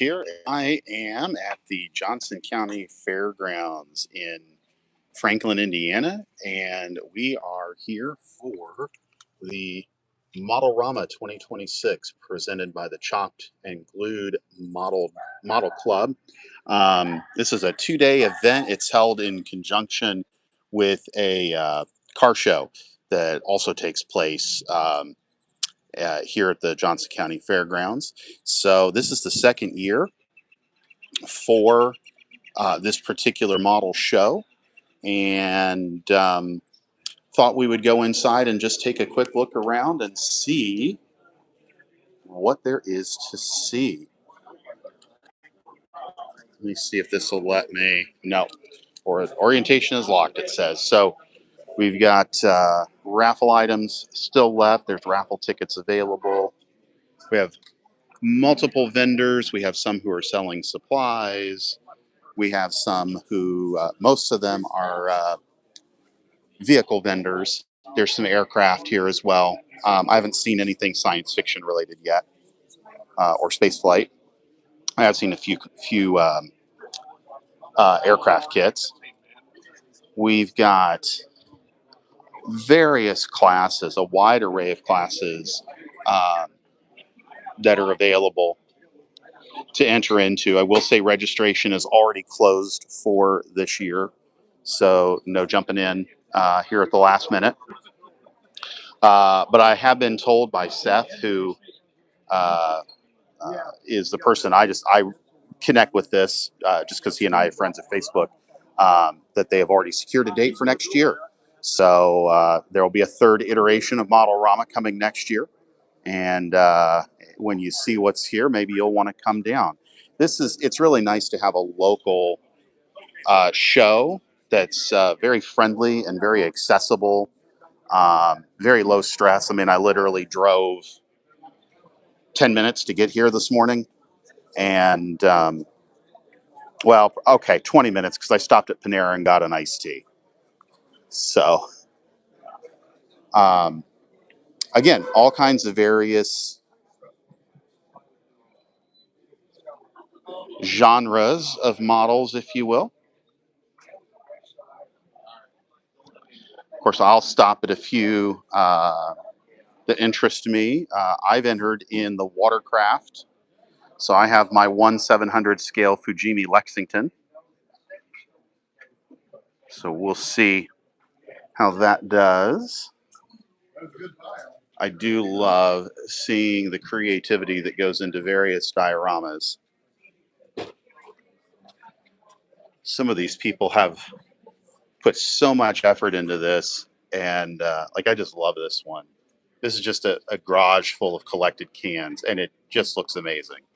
here. I am at the Johnson County Fairgrounds in Franklin, Indiana, and we are here for the Modelrama 2026 presented by the Chopped and Glued Model Club. This is a two-day event. It's held in conjunction with a car show that also takes place here at the Johnson County Fairgrounds. So this is the second year for this particular model show, and thought we would go inside and just take a quick look around and see what there is to see. Let me see if this will let me. No, or orientation is locked, it says. So we've got raffle items still left. There's raffle tickets available. We have multiple vendors. We have some who are selling supplies. We have some who, most of them are vehicle vendors. There's some aircraft here as well. I haven't seen anything science fiction related yet, or space flight. I have seen a few aircraft kits. We've got various classes, a wide array of classes that are available to enter into. I will say registration is already closed for this year, so no jumping in here at the last minute. But I have been told by Seth, who is the person I connect with this, just because he and I are friends at Facebook, that they have already secured a date for next year. So there will be a third iteration of Modelrama coming next year. And when you see what's here, maybe you'll want to come down. It's really nice to have a local show that's very friendly and very accessible, very low stress. I mean, I literally drove 10 minutes to get here this morning. And, well, okay, 20 minutes because I stopped at Panera and got an iced tea. So, again, all kinds of various genres of models, if you will. Of course, I'll stop at a few that interest me. I've entered in the watercraft. So I have my 1/700 scale Fujimi Lexington. So we'll see how that does. I do love seeing the creativity that goes into various dioramas. Some of these people have put so much effort into this, and I just love this one. This is just a garage full of collected cans, and it just looks amazing.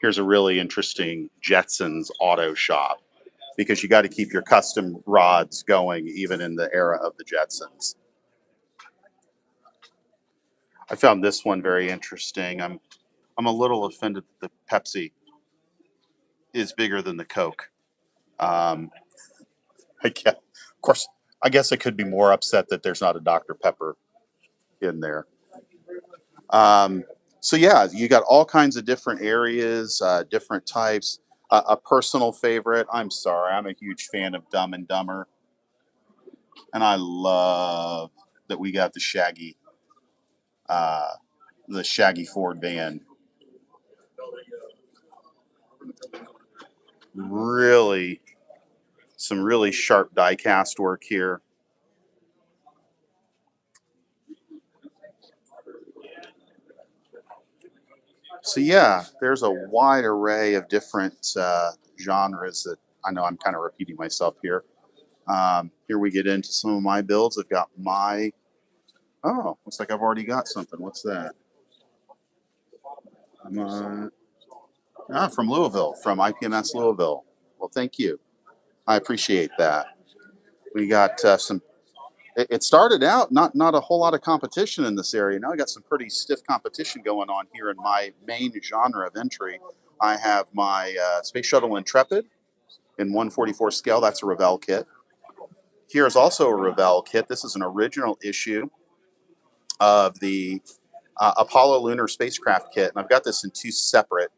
Here's a really interesting Jetsons auto shop, because you got to keep your custom rods going even in the era of the Jetsons. I found this one very interesting. I'm a little offended that the Pepsi is bigger than the Coke. Of course, I guess I could be more upset that there's not a Dr. Pepper in there. So yeah, you got all kinds of different areas, different types. A personal favorite. I'm sorry, I'm a huge fan of Dumb and Dumber, and I love that we got the Shaggy Ford van. Really, some really sharp die cast work here. So yeah, there's a wide array of different genres that I know I'm kind of repeating myself here. Here we get into some of my builds. I've got looks like I've already got something. What's that? From Louisville, from IPMS Louisville. Well, thank you. I appreciate that. We got some. It started out not a whole lot of competition in this area. Now I got some pretty stiff competition going on here in my main genre of entry. I have my Space Shuttle Intrepid in 1/44 scale. That's a Revell kit. Here's also a Revell kit. This is an original issue of the Apollo lunar spacecraft kit, and I've got this in two separate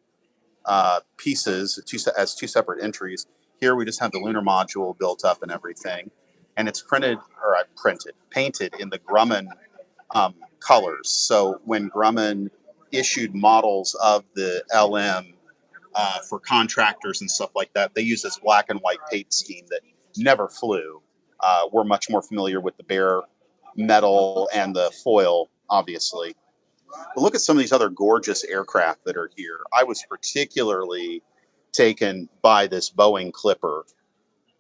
pieces, as two separate entries. Here we just have the lunar module built up and everything, and it's painted in the Grumman colors. So when Grumman issued models of the LM for contractors and stuff like that, they use this black and white paint scheme that never flew. We're much more familiar with the bare metal and the foil, obviously. But look at some of these other gorgeous aircraft that are here. I was particularly taken by this Boeing Clipper.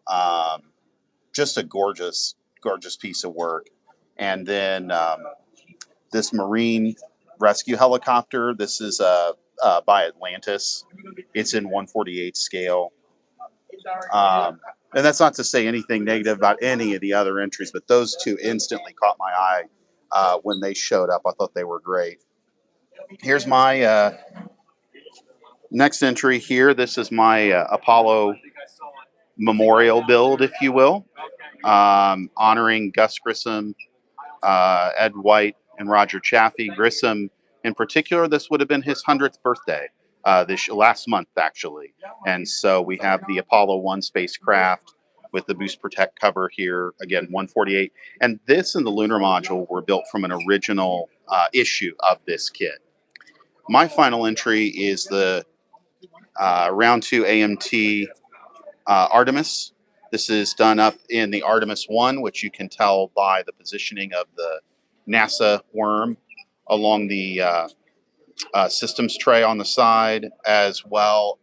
Um, just a gorgeous, gorgeous piece of work. And then this Marine rescue helicopter. This is by Atlantis. It's in 1/48 scale. And that's not to say anything negative about any of the other entries, but those two instantly caught my eye when they showed up. I thought they were great. Here's my next entry here. This is my Apollo memorial build, if you will, honoring Gus Grissom, Ed White, and Roger Chaffee. Grissom, in particular, this would have been his 100th birthday this last month, actually. And so we have the Apollo 1 spacecraft with the boost protect cover here, again, 148. And this and the lunar module were built from an original issue of this kit. My final entry is the round 2 AMT Artemis. This is done up in the Artemis 1, which you can tell by the positioning of the NASA worm along the systems tray on the side, as well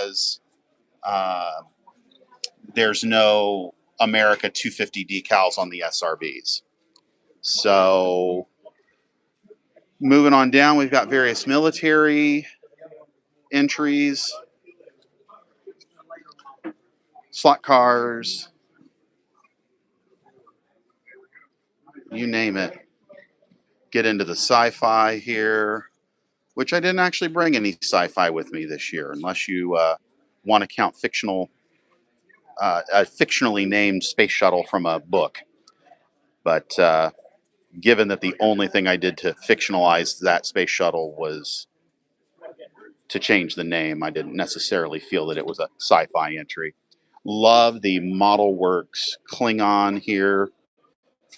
as there's no America 250 decals on the SRBs. So moving on down, we've got various military entries, slot cars, you name it. Get into the sci-fi here, which I didn't actually bring any sci-fi with me this year, unless you want to count a fictionally named space shuttle from a book. But given that the only thing I did to fictionalize that space shuttle was to change the name, I didn't necessarily feel that it was a sci-fi entry. Love the Model Works Klingon here,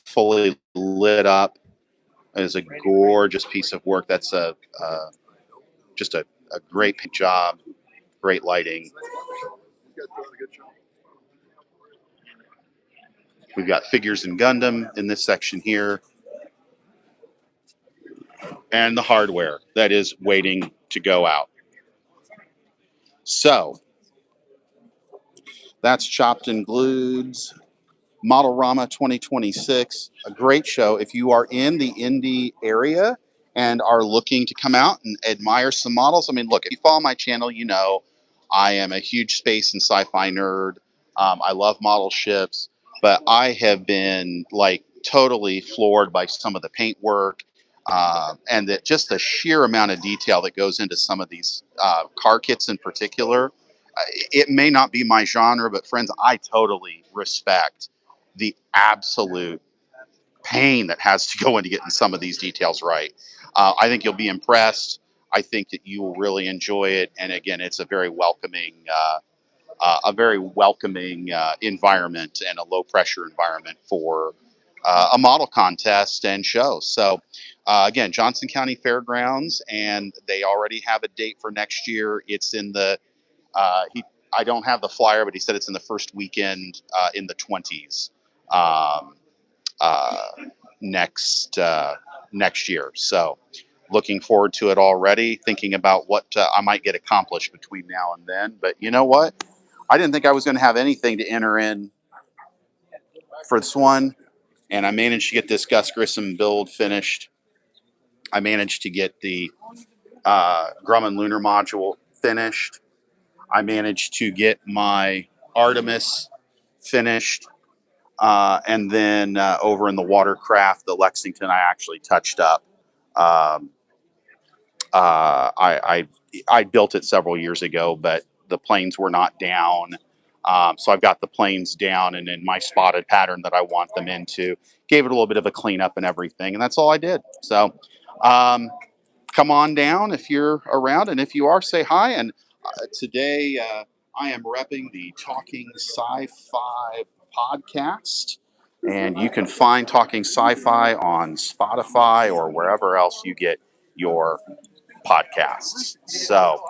fully lit up. It is a gorgeous piece of work. That's just a great job, great lighting. We've got figures in Gundam in this section here, and the hardware that is waiting to go out. So that's Chopped and Glued's Modelrama 2026, a great show. If you are in the Indy area and are looking to come out and admire some models, I mean, look, if you follow my channel, you know I am a huge space and sci-fi nerd. I love model ships, but I have been like totally floored by some of the paint work and that just the sheer amount of detail that goes into some of these car kits in particular. It may not be my genre, but friends, I totally respect the absolute pain that has to go into getting some of these details right. I think you'll be impressed. I think that you will really enjoy it. And again, it's a very welcoming, environment and a low pressure environment for a model contest and show. So again, Johnson County Fairgrounds, and they already have a date for next year. It's in the I don't have the flyer, but he said it's in the first weekend in the 20s um, uh, next year. So looking forward to it already, thinking about what I might get accomplished between now and then. But you know what? I didn't think I was going to have anything to enter in for this one, and I managed to get this Gus Grissom build finished. I managed to get the Grumman lunar module finished. I managed to get my Artemis finished. And then over in the watercraft, the Lexington, I actually touched up. Um, I built it several years ago, but the planes were not down. So I've got the planes down and in my spotted pattern that I want them into. Gave it a little bit of a cleanup and everything, and that's all I did. So Um, Come on down if you're around, and if you are, say hi. And today I am repping the Talking Sci-Fi podcast, and you can find Talking Sci-Fi on Spotify or wherever else you get your podcasts. So,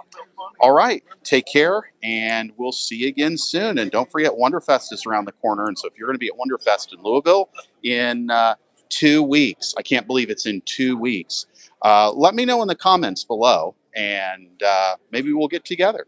all right, take care, and we'll see you again soon. And don't forget, Wonderfest is around the corner. And so, if you're going to be at Wonderfest in Louisville in 2 weeks, I can't believe it's in 2 weeks. Let me know in the comments below, and maybe we'll get together.